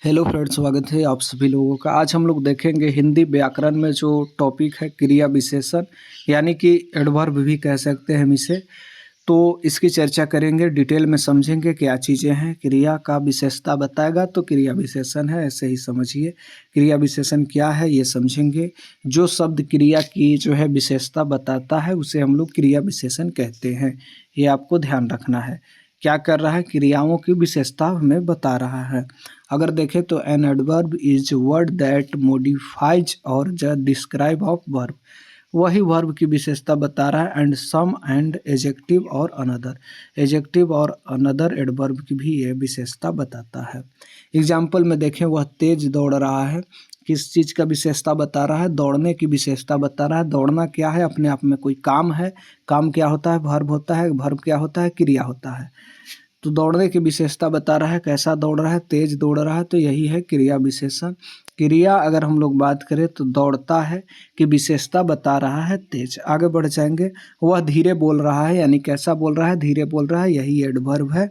Hello friends, स्वागत है आप सभी लोगों का। आज हम लोग देखेंगे हिंदी व्याकरण में जो टॉपिक है क्रिया विशेषण, यानी कि एडवर्ब भी कह सकते हैं हम इसे। तो इसकी चर्चा करेंगे, डिटेल में समझेंगे क्या चीज़ें हैं। क्रिया का विशेषता बताएगा तो क्रिया विशेषण है, ऐसे ही समझिए। क्रिया विशेषण क्या है ये समझेंगे। जो शब्द क्रिया की जो है विशेषता बताता है उसे हम लोग क्रिया विशेषण कहते हैं। ये आपको ध्यान रखना है। क्या कर रहा है, क्रियाओं की विशेषता हमें बता रहा है। अगर देखें तो an adverb is word that modifies और ज डिस्क्राइब ऑफ वर्ब, वही वर्ब की विशेषता बता रहा है। एंड सम एंड एजेक्टिव और अनदर, एजेक्टिव और अनदर एडवर्ब की भी ये विशेषता बताता है। एग्जाम्पल में देखें, वह तेज दौड़ रहा है, किस चीज़ का विशेषता बता रहा है, दौड़ने की विशेषता बता रहा है। दौड़ना क्या है, अपने आप में कोई काम है। काम क्या होता है, वर्ब होता है। वर्ब क्या होता है, क्रिया होता है। तो दौड़ने की विशेषता बता रहा है, कैसा दौड़ रहा है, तेज दौड़ रहा है, तो यही है क्रिया विशेषण। क्रिया अगर हम लोग बात करें तो दौड़ता है कि विशेषता बता रहा है तेज। आगे बढ़ जाएंगे, वह धीरे बोल रहा है, यानी कैसा बोल रहा है, धीरे बोल रहा है, यही एडवर्ब है।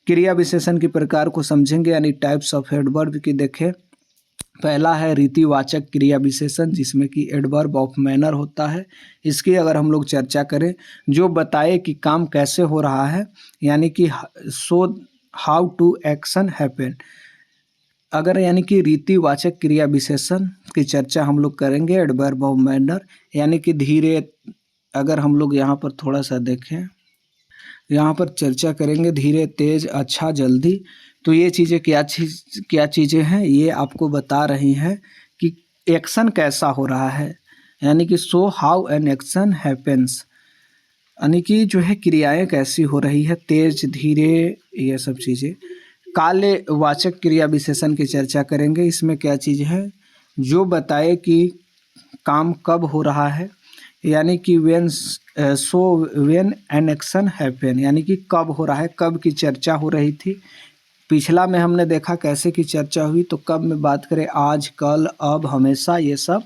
क्रिया विशेषण के प्रकार को समझेंगे, यानी टाइप्स ऑफ एडवर्ब की देखें। पहला है रीतिवाचक क्रिया विशेषण, जिसमें कि एडवर्ब ऑफ मैनर होता है। इसकी अगर हम लोग चर्चा करें, जो बताए कि काम कैसे हो रहा है, यानी कि show how to action happen. अगर यानी कि रीतिवाचक क्रिया विशेषण की चर्चा हम लोग करेंगे, एडवर्ब ऑफ मैनर, यानी कि धीरे। अगर हम लोग यहाँ पर थोड़ा सा देखें, यहाँ पर चर्चा करेंगे धीरे, तेज, अच्छा, जल्दी। तो ये चीज़ें क्या चीज़ें हैं, ये आपको बता रही हैं कि एक्शन कैसा हो रहा है, यानी कि show how an action happens, यानी कि जो है क्रियाएं कैसी हो रही है, तेज, धीरे, ये सब चीज़ें। काले वाचक क्रिया विशेषण की चर्चा करेंगे। इसमें क्या चीज़ है, जो बताए कि काम कब हो रहा है, यानी कि when, so when an action happen, यानी कि कब हो रहा है, कब की चर्चा हो रही थी। पिछला में हमने देखा कैसे की चर्चा हुई, तो कब में बात करें, आज, कल, अब, हमेशा, ये सब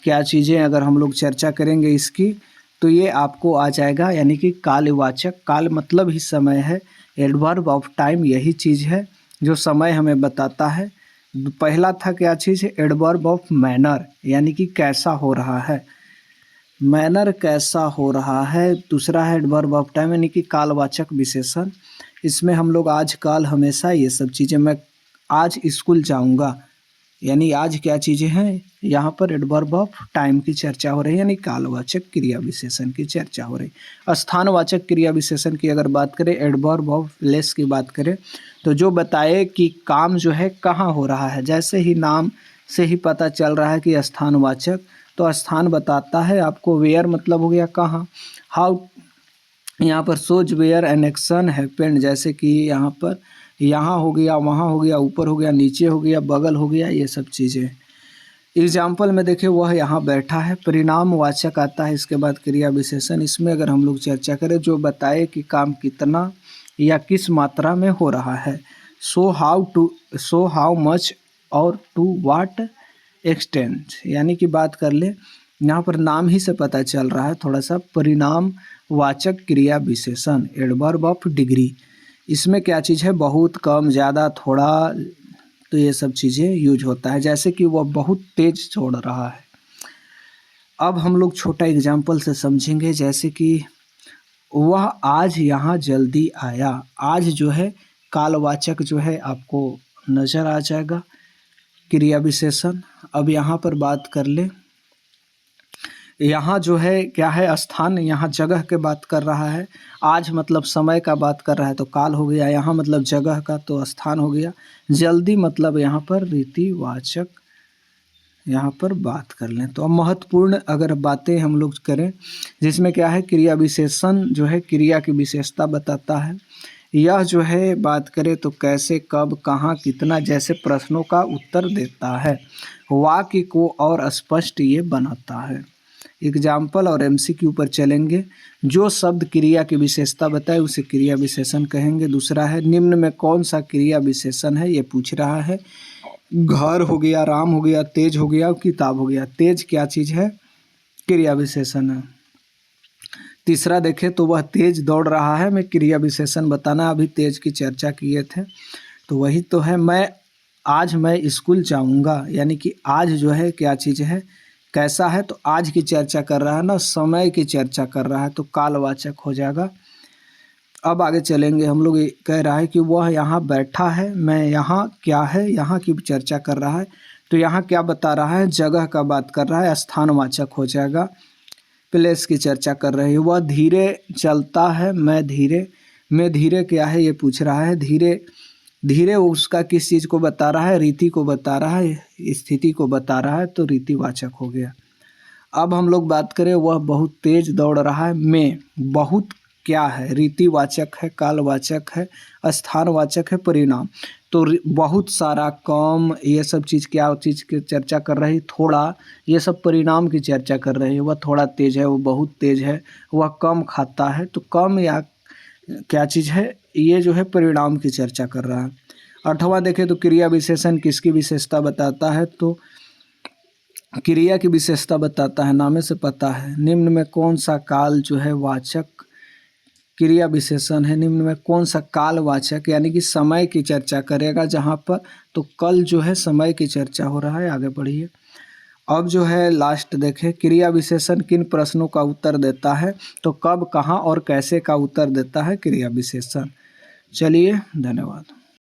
क्या चीज़ें अगर हम लोग चर्चा करेंगे इसकी, तो ये आपको आ जाएगा, यानी कि कालवाचक। काल मतलब ही समय है। एडवर्ब ऑफ टाइम यही चीज़ है जो समय हमें बताता है। पहला था क्या चीज़, एडवर्ब ऑफ मैनर, यानी कि कैसा हो रहा है, मैनर कैसा हो रहा है। दूसरा है एडवर्ब ऑफ टाइम, यानी कि कालवाचक विशेषण। इसमें हम लोग आज, कल, हमेशा, ये सब चीज़ें। मैं आज स्कूल जाऊंगा, यानी आज क्या चीज़ें हैं, यहाँ पर एडवर्ब ऑफ टाइम की चर्चा हो रही है, यानी कालवाचक क्रिया विशेषण की चर्चा हो रही। स्थानवाचक क्रिया विशेषण की अगर बात करें, एडवर्ब ऑफ प्लेस की बात करें, तो जो बताए कि काम जो है कहाँ हो रहा है। जैसे ही नाम से ही पता चल रहा है कि स्थानवाचक, तो स्थान बताता है आपको। वेयर मतलब हो गया कहाँ। हाउ, यहाँ पर सोज वेयर एन एक्शन हैपेंड, जैसे कि यहाँ पर यहाँ हो गया, वहाँ हो गया, ऊपर हो गया, नीचे हो गया, बगल हो गया, ये सब चीज़ें। एग्जाम्पल में देखें, वह यहाँ बैठा है। परिणाम वाचक आता है इसके बाद क्रिया विशेषण। इसमें अगर हम लोग चर्चा करें, जो बताए कि काम कितना या किस मात्रा में हो रहा है। सो हाउ मच और टू वाट एक्सटेंट, यानी कि बात कर ले, यहाँ पर नाम ही से पता चल रहा है थोड़ा सा। परिणाम वाचक क्रिया विशेषण, एडवर्ब ऑफ डिग्री। इसमें क्या चीज़ है, बहुत, कम, ज़्यादा, थोड़ा, तो ये सब चीज़ें यूज होता है। जैसे कि वह बहुत तेज दौड़ रहा है। अब हम लोग छोटा एग्जाम्पल से समझेंगे, जैसे कि वह आज यहाँ जल्दी आया। आज जो है कालवाचक जो है आपको नज़र आ जाएगा, क्रिया विशेषण। अब यहाँ पर बात कर ले, यहाँ जो है क्या है, स्थान, यहाँ जगह के बात कर रहा है। आज मतलब समय का बात कर रहा है तो काल हो गया, यहाँ मतलब जगह का तो स्थान हो गया। जल्दी मतलब यहाँ पर रीतिवाचक, यहाँ पर बात कर लें। तो अब महत्वपूर्ण अगर बातें हम लोग करें, जिसमें क्या है, क्रिया विशेषण जो है क्रिया की विशेषता बताता है। यह जो है बात करें तो कैसे, कब, कहाँ, कितना जैसे प्रश्नों का उत्तर देता है। वाक्य को और स्पष्ट ये बनाता है। एग्जाम्पल और एमसीक्यू पर चलेंगे। जो शब्द क्रिया की विशेषता बताए उसे क्रिया विशेषण कहेंगे। दूसरा है, निम्न में कौन सा क्रिया विशेषण है, ये पूछ रहा है। घर हो गया, राम हो गया, तेज हो गया, किताब हो गया। तेज क्या चीज़ है, क्रिया विशेषण है। तीसरा देखें तो वह तेज दौड़ रहा है, मैं क्रिया विशेषण बताना, अभी तेज की चर्चा किए थे तो वही तो है। मैं आज मैं स्कूल जाऊँगा, यानी कि आज जो है क्या चीज़ है, कैसा है, तो आज की चर्चा कर रहा है ना, समय की चर्चा कर रहा है, तो कालवाचक हो जाएगा। अब आगे चलेंगे, हम लोग ये कह रहा है कि वह यहाँ बैठा है, मैं यहाँ क्या है, यहाँ की चर्चा कर रहा है, तो यहाँ क्या बता रहा है, जगह का बात कर रहा है, स्थानवाचक हो जाएगा। प्लेस की चर्चा कर रही है। वह धीरे चलता है, मैं धीरे क्या है ये पूछ रहा है। धीरे धीरे उसका किस चीज़ को बता रहा है, रीति को बता रहा है, स्थिति को बता रहा है, तो रीतिवाचक हो गया। अब हम लोग बात करें, वह बहुत तेज दौड़ रहा है। मैं बहुत क्या है, रीतिवाचक है, कालवाचक है, स्थानवाचक है, परिणाम। तो बहुत सारा, कम, ये सब चीज़ क्या चीज़ की चर्चा कर रही, थोड़ा, ये सब परिणाम की चर्चा कर रही है। वह थोड़ा तेज है, वो बहुत तेज है, वह कम खाता है, तो कम या क्या चीज़ है, ये जो है परिणाम की चर्चा कर रहा है। 8वां देखें तो क्रिया विशेषण किसकी विशेषता बताता है, तो क्रिया की विशेषता बताता है, नामे से पता है। निम्न में कौन सा काल जो है वाचक क्रिया विशेषण है, निम्न में कौन सा कालवाचक यानी कि समय की चर्चा करेगा, जहाँ पर तो कल जो है समय की चर्चा हो रहा है। आगे बढ़िए। अब जो है लास्ट देखें, क्रिया विशेषण किन प्रश्नों का उत्तर देता है, तो कब, कहाँ और कैसे का उत्तर देता है क्रिया विशेषण। चलिए, धन्यवाद।